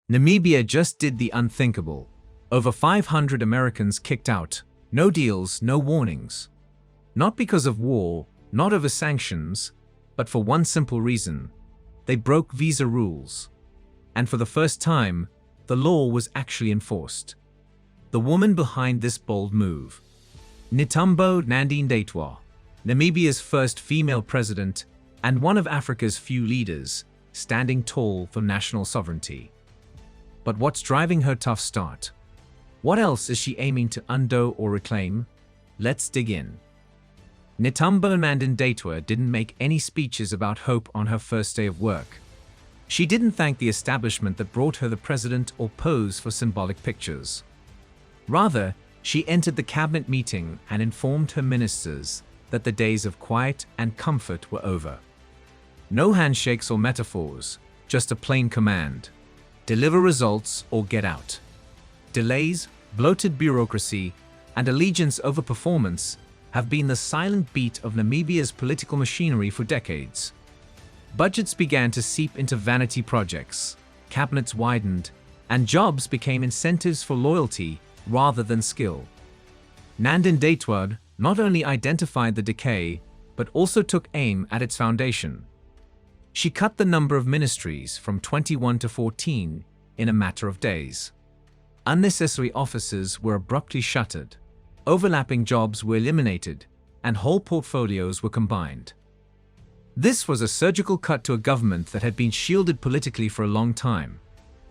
Namibia just did the unthinkable. Over 500 Americans kicked out. No deals, no warnings. Not because of war, not over sanctions, but for one simple reason. They broke visa rules. And for the first time, the law was actually enforced. The woman behind this bold move, Netumbo Nandi-Ndaitwah, Namibia's first female president and one of Africa's few leaders standing tall for national sovereignty. But what's driving her tough start? What else is she aiming to undo or reclaim? Let's dig in. Netumbo Nandindaitwa didn't make any speeches about hope on her first day of work. She didn't thank the establishment that brought her the president or pose for symbolic pictures. Rather, she entered the cabinet meeting and informed her ministers that the days of quiet and comfort were over. No handshakes or metaphors, just a plain command. Deliver results or get out. Delays, bloated bureaucracy, and allegiance over performance have been the silent beat of Namibia's political machinery for decades. Budgets began to seep into vanity projects, cabinets widened, and jobs became incentives for loyalty rather than skill. Nandindaitwah not only identified the decay, but also took aim at its foundation. She cut the number of ministries from 21 to 14 in a matter of days. Unnecessary offices were abruptly shuttered, overlapping jobs were eliminated, and whole portfolios were combined. This was a surgical cut to a government that had been shielded politically for a long time.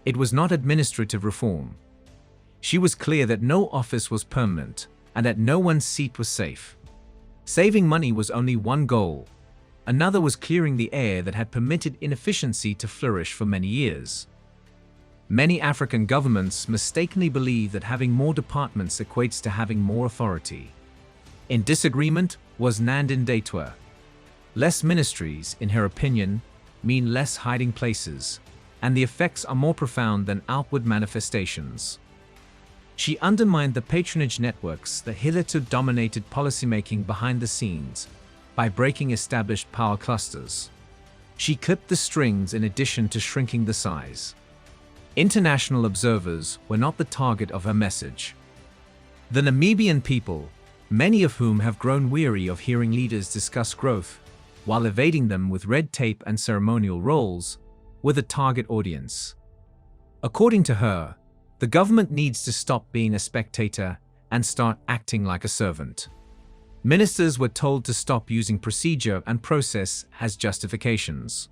It was not administrative reform. She was clear that no office was permanent and that no one's seat was safe. Saving money was only one goal. Another was clearing the air that had permitted inefficiency to flourish for many years. Many African governments mistakenly believe that having more departments equates to having more authority. In disagreement was Nandindaitwah. Less ministries, in her opinion, mean less hiding places, and the effects are more profound than outward manifestations. She undermined the patronage networks that hitherto dominated policymaking behind the scenes by breaking established power clusters. She clipped the strings in addition to shrinking the size. International observers were not the target of her message. The Namibian people, many of whom have grown weary of hearing leaders discuss growth while evading them with red tape and ceremonial roles, were the target audience. According to her, the government needs to stop being a spectator and start acting like a servant. Ministers were told to stop using procedure and process as justifications.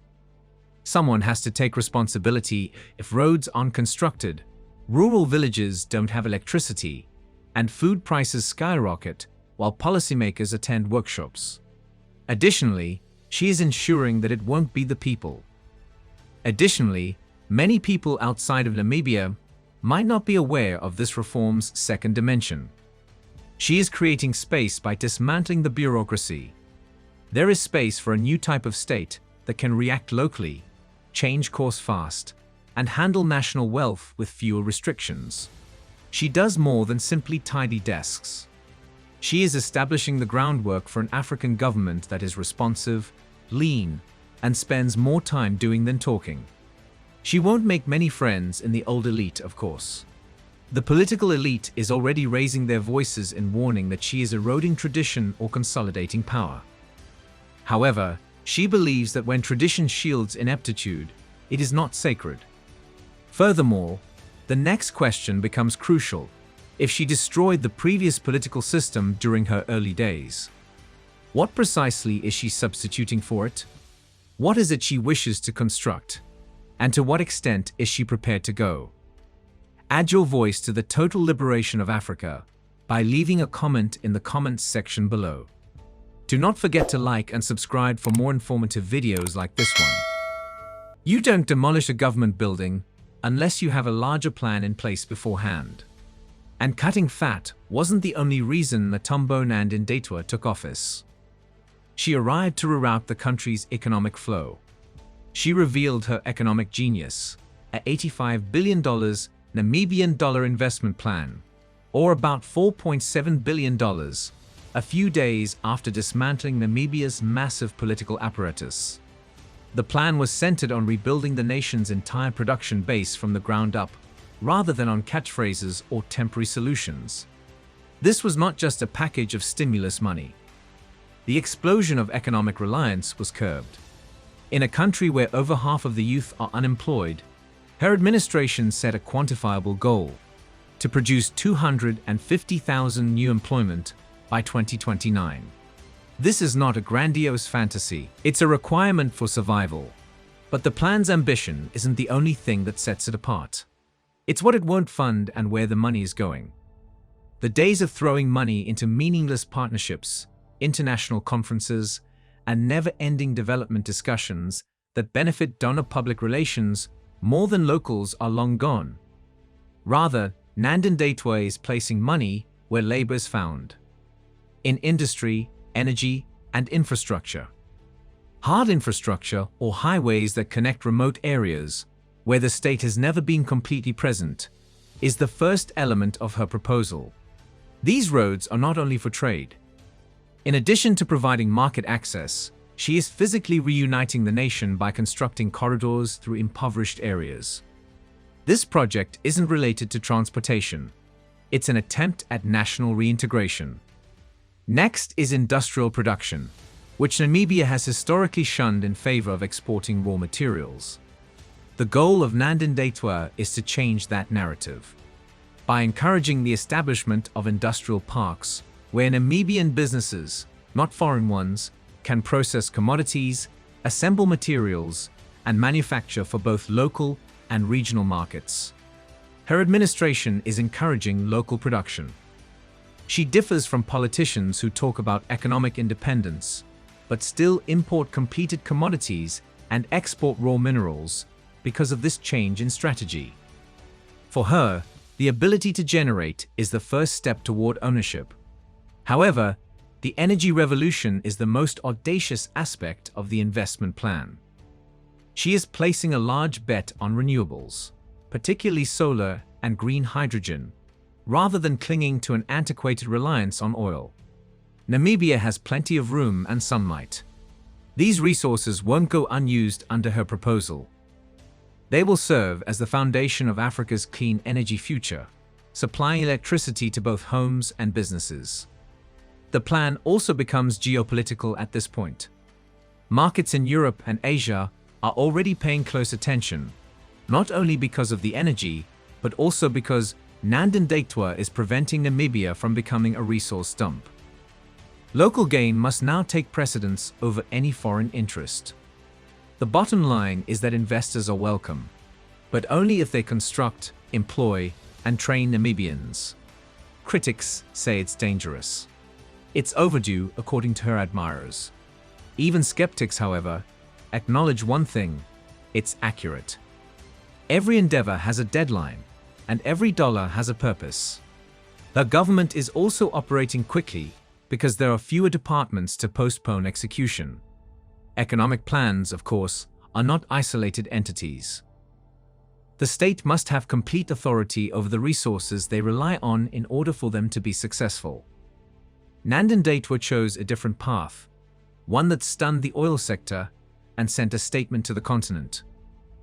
Someone has to take responsibility if roads aren't constructed, rural villages don't have electricity, and food prices skyrocket while policymakers attend workshops. Additionally, she is ensuring that it won't be the people. Additionally, many people outside of Namibia might not be aware of this reform's second dimension. She is creating space by dismantling the bureaucracy. There is space for a new type of state that can react locally, change course fast, and handle national wealth with fewer restrictions. She does more than simply tidy desks. She is establishing the groundwork for an African government that is responsive, lean, and spends more time doing than talking. She won't make many friends in the old elite, of course. The political elite is already raising their voices in warning that she is eroding tradition or consolidating power. However, she believes that when tradition shields ineptitude, it is not sacred. Furthermore, the next question becomes crucial: if she destroyed the previous political system during her early days, what precisely is she substituting for it? What is it she wishes to construct? And to what extent is she prepared to go? Add your voice to the total liberation of Africa by leaving a comment in the comments section below. Do not forget to like and subscribe for more informative videos like this one. You don't demolish a government building unless you have a larger plan in place beforehand. And cutting fat wasn't the only reason Netumbo Nandi-Ndaitwah took office. She arrived to reroute the country's economic flow. She revealed her economic genius, a $85 billion Namibian dollar investment plan, or about $4.7 billion, a few days after dismantling Namibia's massive political apparatus. The plan was centered on rebuilding the nation's entire production base from the ground up, rather than on catchphrases or temporary solutions. This was not just a package of stimulus money. The explosion of economic reliance was curbed. In a country where over half of the youth are unemployed, her administration set a quantifiable goal: to produce 250,000 new employment by 2029. This is not a grandiose fantasy, it's a requirement for survival. But the plan's ambition isn't the only thing that sets it apart. It's what it won't fund and where the money is going. The days of throwing money into meaningless partnerships, international conferences, and never-ending development discussions that benefit donor public relations more than locals are long gone. Rather, Nandindaitwah is placing money where labor is found: in industry, energy, and infrastructure. Hard infrastructure, or highways that connect remote areas where the state has never been completely present, is the first element of her proposal. These roads are not only for trade. In addition to providing market access, she is physically reuniting the nation by constructing corridors through impoverished areas. This project isn't related to transportation. It's an attempt at national reintegration. Next is industrial production, which Namibia has historically shunned in favor of exporting raw materials. The goal of Nandindaitwah is to change that narrative by encouraging the establishment of industrial parks where Namibian businesses, not foreign ones, can process commodities, assemble materials, and manufacture for both local and regional markets. Her administration is encouraging local production. She differs from politicians who talk about economic independence, but still import completed commodities and export raw minerals because of this change in strategy. For her, the ability to generate is the first step toward ownership. However, the energy revolution is the most audacious aspect of the investment plan. She is placing a large bet on renewables, particularly solar and green hydrogen, rather than clinging to an antiquated reliance on oil. Namibia has plenty of room and sunlight. These resources won't go unused under her proposal. They will serve as the foundation of Africa's clean energy future, supplying electricity to both homes and businesses. The plan also becomes geopolitical at this point. Markets in Europe and Asia are already paying close attention, not only because of the energy, but also because Nandindaitwah is preventing Namibia from becoming a resource dump. Local gain must now take precedence over any foreign interest. The bottom line is that investors are welcome, but only if they construct, employ, and train Namibians. Critics say it's dangerous. It's overdue, according to her admirers. Even skeptics, however, acknowledge one thing: it's accurate. Every endeavor has a deadline, and every dollar has a purpose. The government is also operating quickly because there are fewer departments to postpone execution. Economic plans, of course, are not isolated entities. The state must have complete authority over the resources they rely on in order for them to be successful. Nandindaitwah chose a different path, one that stunned the oil sector and sent a statement to the continent,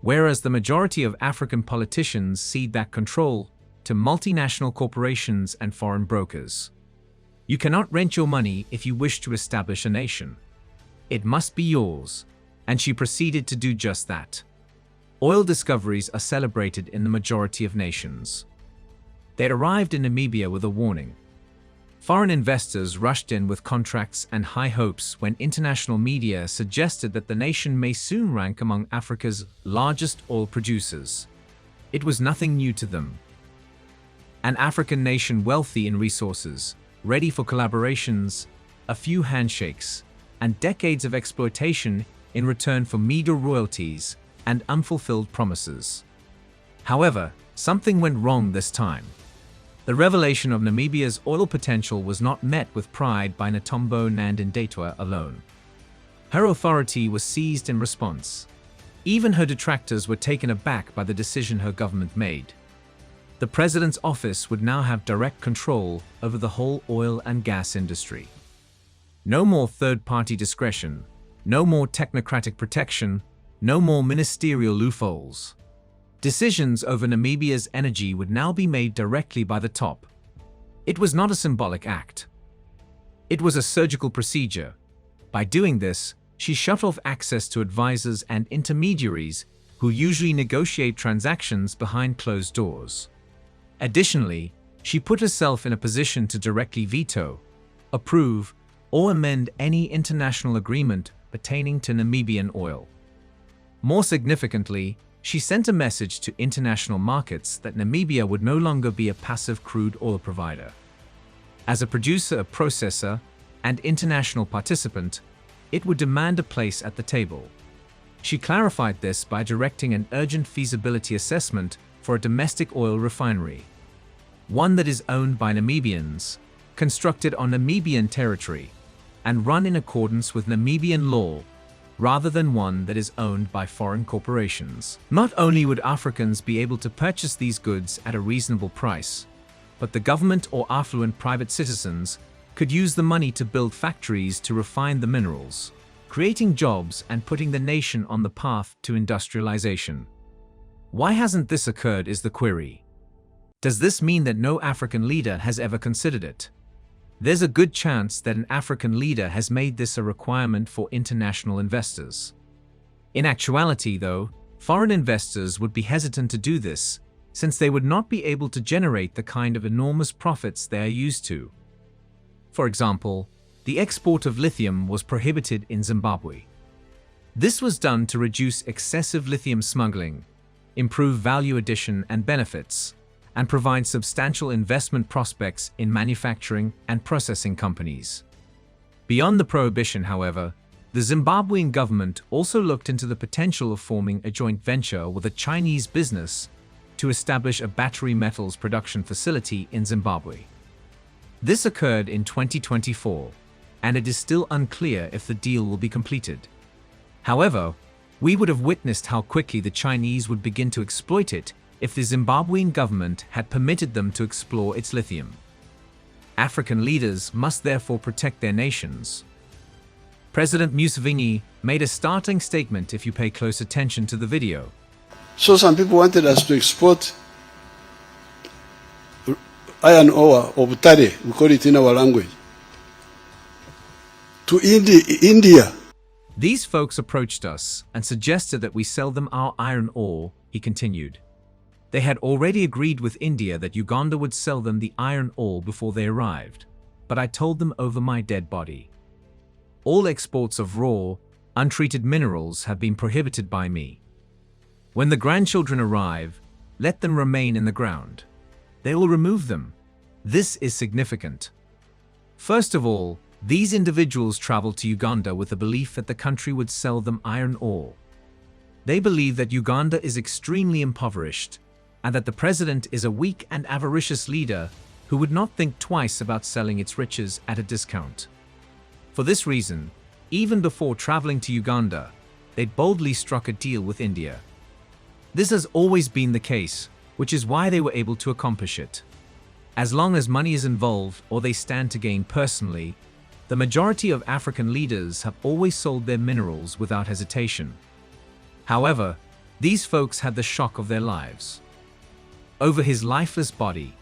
whereas the majority of African politicians cede that control to multinational corporations and foreign brokers. You cannot rent your money if you wish to establish a nation. It must be yours, and she proceeded to do just that. Oil discoveries are celebrated in the majority of nations. They arrived in Namibia with a warning. Foreign investors rushed in with contracts and high hopes when international media suggested that the nation may soon rank among Africa's largest oil producers. It was nothing new to them. An African nation wealthy in resources, ready for collaborations, a few handshakes, and decades of exploitation in return for meager royalties and unfulfilled promises. However, something went wrong this time. The revelation of Namibia's oil potential was not met with pride by Netumbo Nandi-Ndaitwah alone. Her authority was seized in response. Even her detractors were taken aback by the decision her government made. The president's office would now have direct control over the whole oil and gas industry. No more third-party discretion, no more technocratic protection, No more ministerial loopholes. Decisions over Namibia's energy would now be made directly by the top. It was not a symbolic act. It was a surgical procedure. By doing this, she shut off access to advisors and intermediaries who usually negotiate transactions behind closed doors. Additionally, she put herself in a position to directly veto, approve, or amend any international agreement pertaining to Namibian oil. More significantly, she sent a message to international markets that Namibia would no longer be a passive crude oil provider. As a producer, a processor, and international participant, it would demand a place at the table. She clarified this by directing an urgent feasibility assessment for a domestic oil refinery, one that is owned by Namibians, constructed on Namibian territory, and run in accordance with Namibian law, rather than one that is owned by foreign corporations. Not only would Africans be able to purchase these goods at a reasonable price, but the government or affluent private citizens could use the money to build factories to refine the minerals, creating jobs and putting the nation on the path to industrialization. Why hasn't this occurred is the query. Does this mean that no African leader has ever considered it? There's a good chance that an African leader has made this a requirement for international investors. In actuality, though, foreign investors would be hesitant to do this, since they would not be able to generate the kind of enormous profits they are used to. For example, the export of lithium was prohibited in Zimbabwe. This was done to reduce excessive lithium smuggling, improve value addition and benefits, and provide substantial investment prospects in manufacturing and processing companies. Beyond the prohibition, however, the Zimbabwean government also looked into the potential of forming a joint venture with a Chinese business to establish a battery metals production facility in Zimbabwe. This occurred in 2024, and it is still unclear if the deal will be completed. However, we would have witnessed how quickly the Chinese would begin to exploit it if the Zimbabwean government had permitted them to explore its lithium. African leaders must therefore protect their nations. President Museveni made a startling statement if you pay close attention to the video. So some people wanted us to export iron ore or butare, we call it in our language, to India. These folks approached us and suggested that we sell them our iron ore, he continued. They had already agreed with India that Uganda would sell them the iron ore before they arrived, but I told them over my dead body. All exports of raw, untreated minerals have been prohibited by me. When the grandchildren arrive, let them remain in the ground. They will remove them. This is significant. First of all, these individuals traveled to Uganda with the belief that the country would sell them iron ore. They believe that Uganda is extremely impoverished and that the president is a weak and avaricious leader who would not think twice about selling its riches at a discount. For this reason, even before traveling to Uganda, they boldly struck a deal with India. This has always been the case, which is why they were able to accomplish it. As long as money is involved or they stand to gain personally, the majority of African leaders have always sold their minerals without hesitation. However, these folks had the shock of their lives. Over his lifeless body,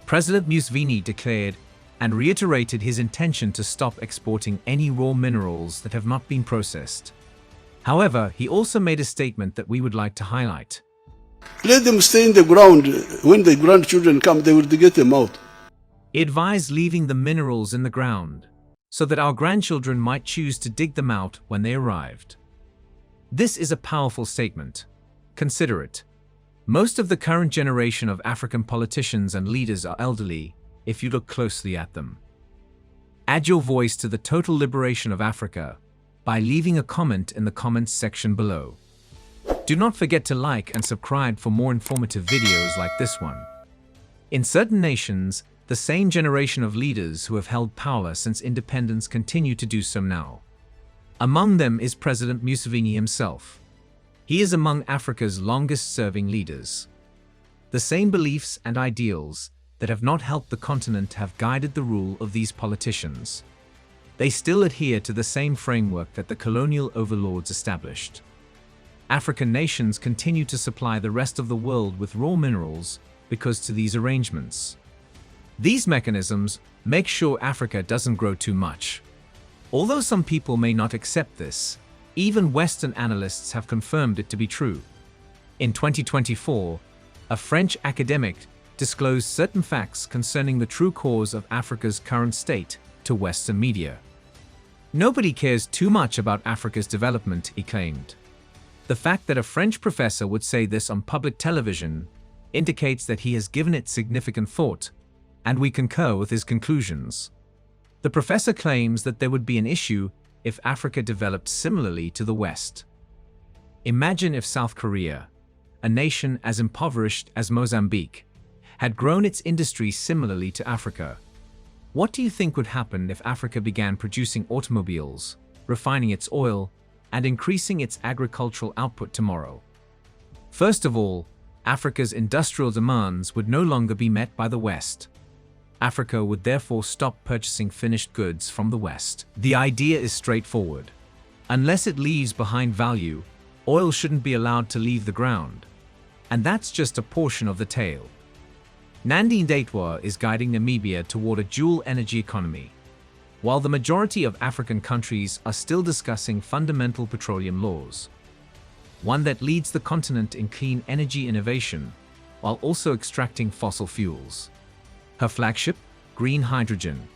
President Museveni declared and reiterated his intention to stop exporting any raw minerals that have not been processed. However, he also made a statement that we would like to highlight. Let them stay in the ground. When the grandchildren come, they will get them out. He advised leaving the minerals in the ground, so that our grandchildren might choose to dig them out when they arrived. This is a powerful statement. Consider it. Most of the current generation of African politicians and leaders are elderly, if you look closely at them. Add your voice to the total liberation of Africa by leaving a comment in the comments section below. Do not forget to like and subscribe for more informative videos like this one. In certain nations, the same generation of leaders who have held power since independence continue to do so now. Among them is President Museveni himself. He is among Africa's longest-serving leaders. The same beliefs and ideals that have not helped the continent have guided the rule of these politicians. They still adhere to the same framework that the colonial overlords established. African nations continue to supply the rest of the world with raw minerals because to these arrangements. These mechanisms make sure Africa doesn't grow too much. Although some people may not accept this, even Western analysts have confirmed it to be true. In 2024, a French academic disclosed certain facts concerning the true cause of Africa's current state to Western media. Nobody cares too much about Africa's development, he claimed. The fact that a French professor would say this on public television indicates that he has given it significant thought, and we concur with his conclusions. The professor claims that there would be an issue if Africa developed similarly to the West. Imagine if South Korea, a nation as impoverished as Mozambique, had grown its industry similarly to Africa. What do you think would happen if Africa began producing automobiles, refining its oil, and increasing its agricultural output tomorrow? First of all, Africa's industrial demands would no longer be met by the West. Africa would therefore stop purchasing finished goods from the West. The idea is straightforward. Unless it leaves behind value, oil shouldn't be allowed to leave the ground. And that's just a portion of the tale. Nandi-Ndaitwah is guiding Namibia toward a dual energy economy. While the majority of African countries are still discussing fundamental petroleum laws, one that leads the continent in clean energy innovation, while also extracting fossil fuels. Her flagship, green hydrogen.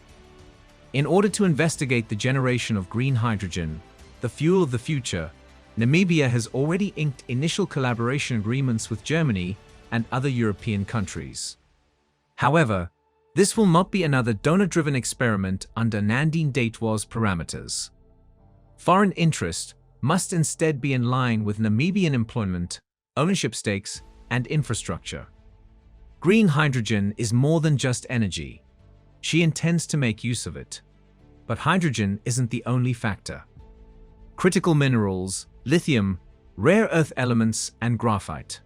In order to investigate the generation of green hydrogen, the fuel of the future, Namibia has already inked initial collaboration agreements with Germany and other European countries. However, this will not be another donor-driven experiment under Nandi-Ndaitwah's parameters. Foreign interest must instead be in line with Namibian employment, ownership stakes, and infrastructure. Green hydrogen is more than just energy. She intends to make use of it. But hydrogen isn't the only factor. Critical minerals, lithium, rare earth elements, and graphite,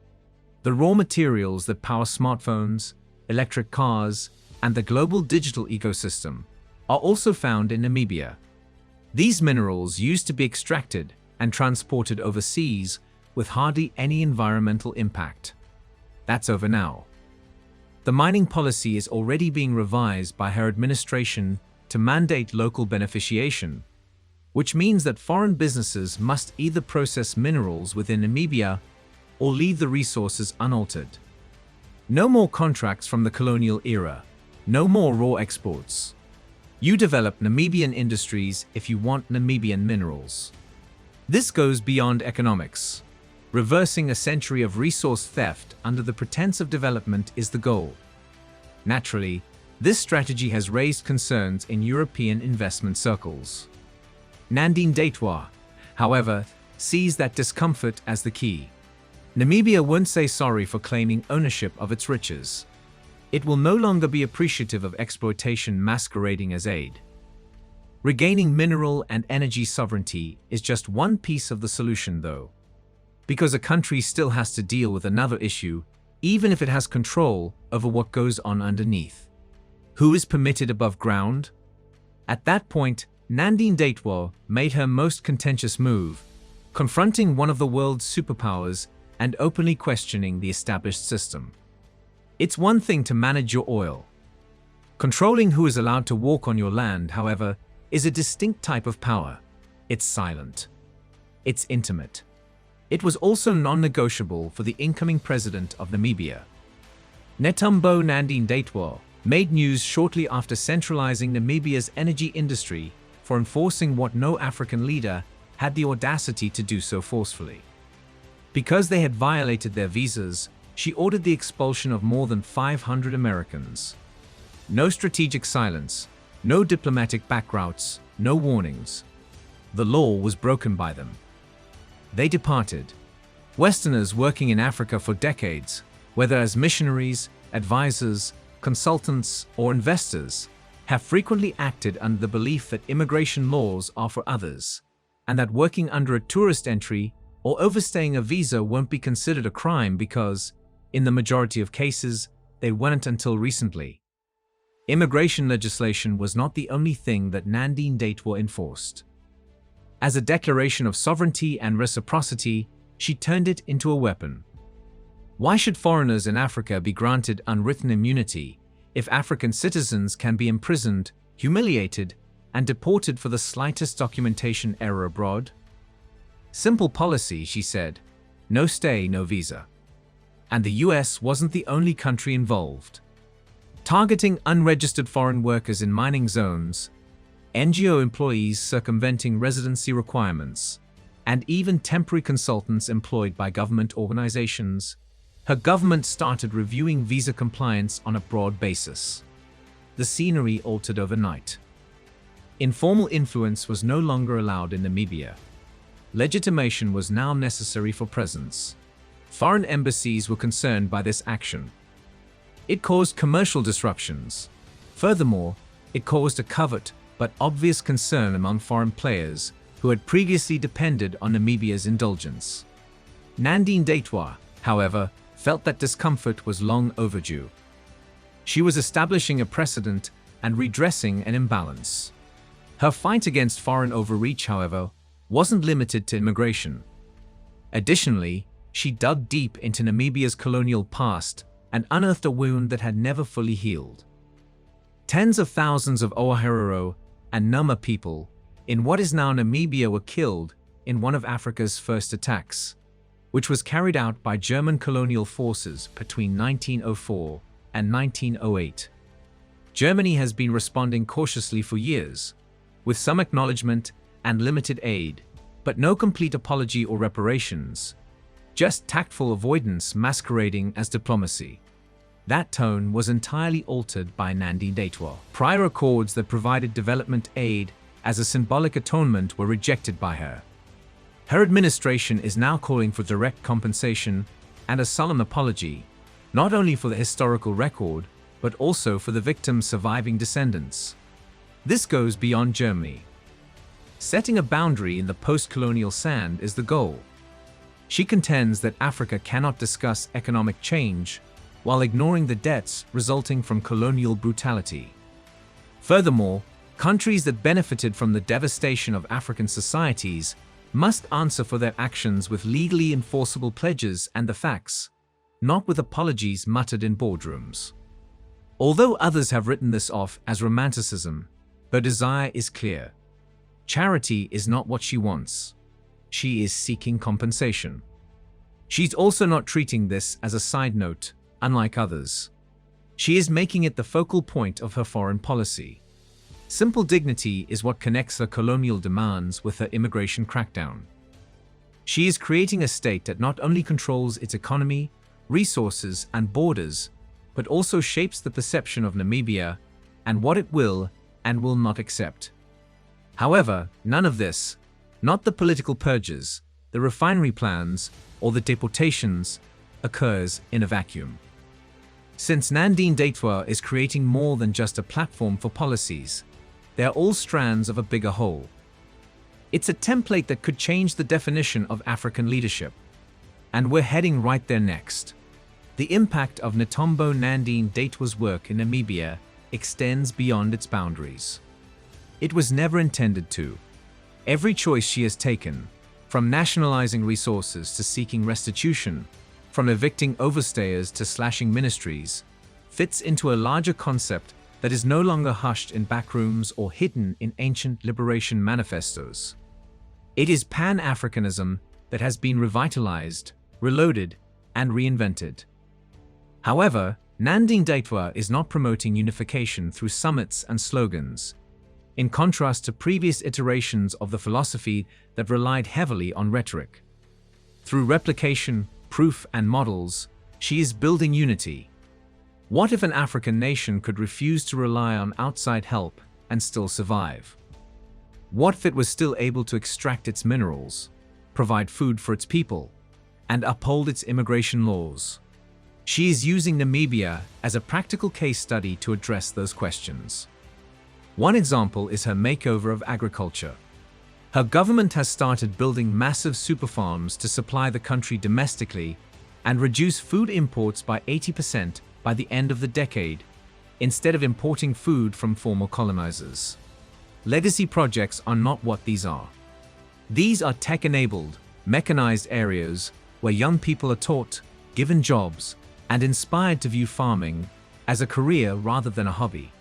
the raw materials that power smartphones, electric cars, and the global digital ecosystem, are also found in Namibia. These minerals used to be extracted and transported overseas with hardly any environmental impact. That's over now. The mining policy is already being revised by her administration to mandate local beneficiation, which means that foreign businesses must either process minerals within Namibia or leave the resources unaltered. No more contracts from the colonial era, no more raw exports. You develop Namibian industries if you want Namibian minerals. This goes beyond economics. Reversing a century of resource theft under the pretense of development is the goal. Naturally, this strategy has raised concerns in European investment circles. Nandi-Ndaitwah, however, sees that discomfort as the key. Namibia won't say sorry for claiming ownership of its riches. It will no longer be appreciative of exploitation masquerading as aid. Regaining mineral and energy sovereignty is just one piece of the solution, though. Because a country still has to deal with another issue, even if it has control over what goes on underneath. Who is permitted above ground? At that point, Nandi-Ndaitwah made her most contentious move, confronting one of the world's superpowers and openly questioning the established system. It's one thing to manage your oil. Controlling who is allowed to walk on your land, however, is a distinct type of power. It's silent. It's intimate. It was also non-negotiable for the incoming president of Namibia. Netumbo Nandi-Ndaitwah made news shortly after centralizing Namibia's energy industry for enforcing what no African leader had the audacity to do so forcefully. Because they had violated their visas, she ordered the expulsion of more than 500 Americans. No strategic silence, no diplomatic back routes, no warnings. The law was broken by them. They departed. Westerners working in Africa for decades, whether as missionaries, advisors, consultants, or investors, have frequently acted under the belief that immigration laws are for others, and that working under a tourist entry or overstaying a visa won't be considered a crime because, in the majority of cases, they weren't until recently. Immigration legislation was not the only thing that Nandi-Ndaitwah enforced. As a declaration of sovereignty and reciprocity, she turned it into a weapon. Why should foreigners in Africa be granted unwritten immunity if African citizens can be imprisoned, humiliated, and deported for the slightest documentation error abroad? Simple policy, she said. No stay, no visa. And the US wasn't the only country involved. Targeting unregistered foreign workers in mining zones, NGO employees circumventing residency requirements, and even temporary consultants employed by government organizations, her government started reviewing visa compliance on a broad basis. The scenery altered overnight. Informal influence was no longer allowed in Namibia. Legitimation was now necessary for presence. Foreign embassies were concerned by this action. It caused commercial disruptions. Furthermore, it caused a covert but obvious concern among foreign players who had previously depended on Namibia's indulgence. Nandi-Ndaitwah, however, felt that discomfort was long overdue. She was establishing a precedent and redressing an imbalance. Her fight against foreign overreach, however, wasn't limited to immigration. Additionally, she dug deep into Namibia's colonial past and unearthed a wound that had never fully healed. Tens of thousands of Oaherero and Nama people in what is now Namibia were killed in one of Africa's first attacks, which was carried out by German colonial forces between 1904 and 1908. Germany has been responding cautiously for years, with some acknowledgement and limited aid, but no complete apology or reparations, just tactful avoidance masquerading as diplomacy. That tone was entirely altered by Nandi-Ndaitwah. Prior accords that provided development aid as a symbolic atonement were rejected by her. Her administration is now calling for direct compensation and a solemn apology, not only for the historical record, but also for the victims' surviving descendants. This goes beyond Germany. Setting a boundary in the post-colonial sand is the goal. She contends that Africa cannot discuss economic change while ignoring the debts resulting from colonial brutality. Furthermore, countries that benefited from the devastation of African societies must answer for their actions with legally enforceable pledges and the facts, not with apologies muttered in boardrooms. Although others have written this off as romanticism, her desire is clear. Charity is not what she wants. She is seeking compensation. She's also not treating this as a side note, unlike others. She is making it the focal point of her foreign policy. Simple dignity is what connects her colonial demands with her immigration crackdown. She is creating a state that not only controls its economy, resources, and borders, but also shapes the perception of Namibia and what it will and will not accept. However, none of this, not the political purges, the refinery plans, or the deportations, occurs in a vacuum. Since Nandi-Ndaitwah is creating more than just a platform for policies, they are all strands of a bigger whole. It's a template that could change the definition of African leadership. And we're heading right there next. The impact of Netumbo Nandi-Ndaitwah's work in Namibia extends beyond its boundaries. It was never intended to. Every choice she has taken, from nationalizing resources to seeking restitution, from evicting overstayers to slashing ministries, fits into a larger concept that is no longer hushed in backrooms or hidden in ancient liberation manifestos. It is Pan-Africanism that has been revitalized, reloaded, and reinvented. However, Nandi-Ndaitwah is not promoting unification through summits and slogans, in contrast to previous iterations of the philosophy that relied heavily on rhetoric. Through replication, proof, and models, she is building unity. What if an African nation could refuse to rely on outside help and still survive? What if it was still able to extract its minerals, provide food for its people, and uphold its immigration laws? She is using Namibia as a practical case study to address those questions. One example is her makeover of agriculture. Her government has started building massive super farms to supply the country domestically and reduce food imports by 80% by the end of the decade, instead of importing food from former colonizers. Legacy projects are not what these are. These are tech-enabled, mechanized areas where young people are taught, given jobs, and inspired to view farming as a career rather than a hobby.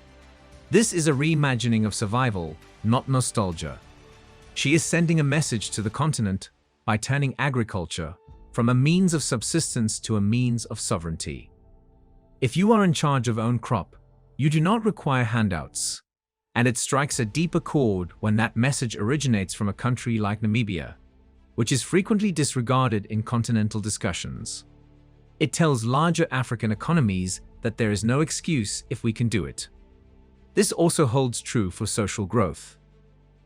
This is a reimagining of survival, not nostalgia. She is sending a message to the continent by turning agriculture from a means of subsistence to a means of sovereignty. If you are in charge of own crop, you do not require handouts. And it strikes a deeper chord when that message originates from a country like Namibia, which is frequently disregarded in continental discussions. It tells larger African economies that there is no excuse if we can do it. This also holds true for social growth.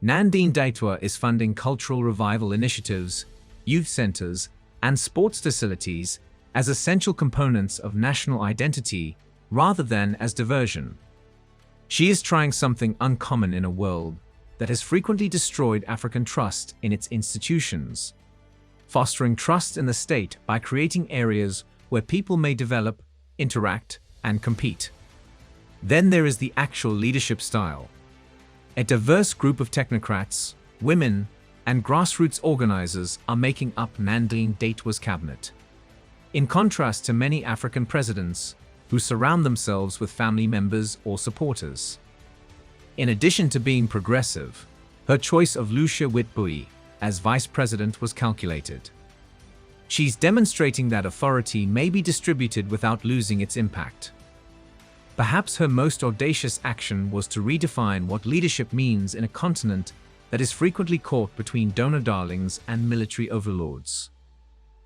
Nandindaitwa is funding cultural revival initiatives, youth centers, and sports facilities as essential components of national identity rather than as diversion. She is trying something uncommon in a world that has frequently destroyed African trust in its institutions, fostering trust in the state by creating areas where people may develop, interact, and compete. Then there is the actual leadership style. A diverse group of technocrats, women, and grassroots organizers are making up Nandindaitwa's cabinet. In contrast to many African presidents who surround themselves with family members or supporters. In addition to being progressive, her choice of Lucia Witbui as vice president was calculated. She's demonstrating that authority may be distributed without losing its impact. Perhaps her most audacious action was to redefine what leadership means in a continent that is frequently caught between donor darlings and military overlords.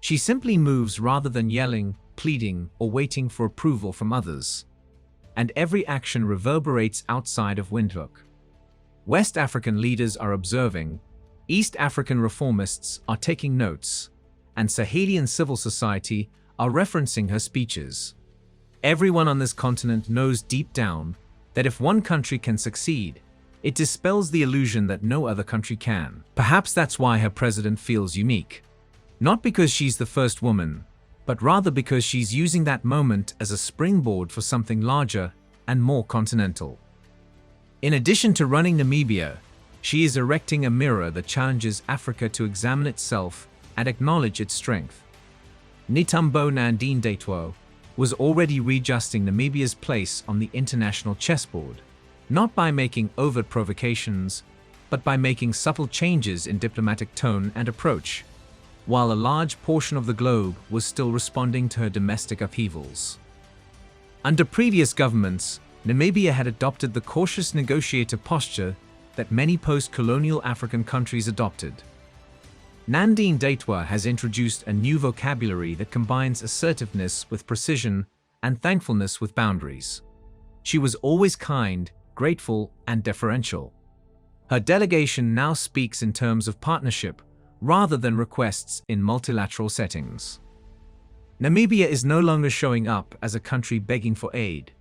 She simply moves rather than yelling, pleading, or waiting for approval from others. And every action reverberates outside of Windhoek. West African leaders are observing, East African reformists are taking notes, and Sahelian civil society are referencing her speeches. Everyone on this continent knows deep down that if one country can succeed, it dispels the illusion that no other country can. Perhaps that's why her president feels unique. Not because she's the first woman, but rather because she's using that moment as a springboard for something larger and more continental. In addition to running Namibia, she is erecting a mirror that challenges Africa to examine itself and acknowledge its strength. Netumbo Nandi-Ndaitwah was already readjusting Namibia's place on the international chessboard, not by making overt provocations, but by making subtle changes in diplomatic tone and approach, while a large portion of the globe was still responding to her domestic upheavals. Under previous governments, Namibia had adopted the cautious negotiator posture that many post-colonial African countries adopted. Nandindaitwah has introduced a new vocabulary that combines assertiveness with precision and thankfulness with boundaries. She was always kind, grateful, and deferential. Her delegation now speaks in terms of partnership rather than requests in multilateral settings. Namibia is no longer showing up as a country begging for aid.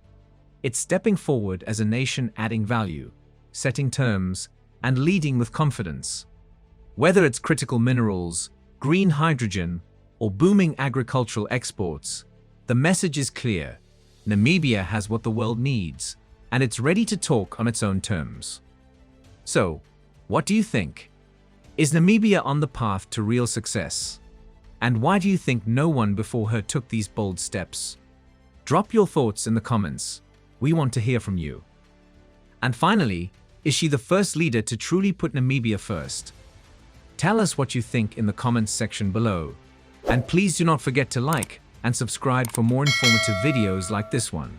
It's stepping forward as a nation adding value, setting terms, and leading with confidence. Whether it's critical minerals, green hydrogen, or booming agricultural exports, the message is clear. Namibia has what the world needs, and it's ready to talk on its own terms. So, what do you think? Is Namibia on the path to real success? And why do you think no one before her took these bold steps? Drop your thoughts in the comments. We want to hear from you. And finally, is she the first leader to truly put Namibia first? Tell us what you think in the comments section below. And please do not forget to like and subscribe for more informative videos like this one.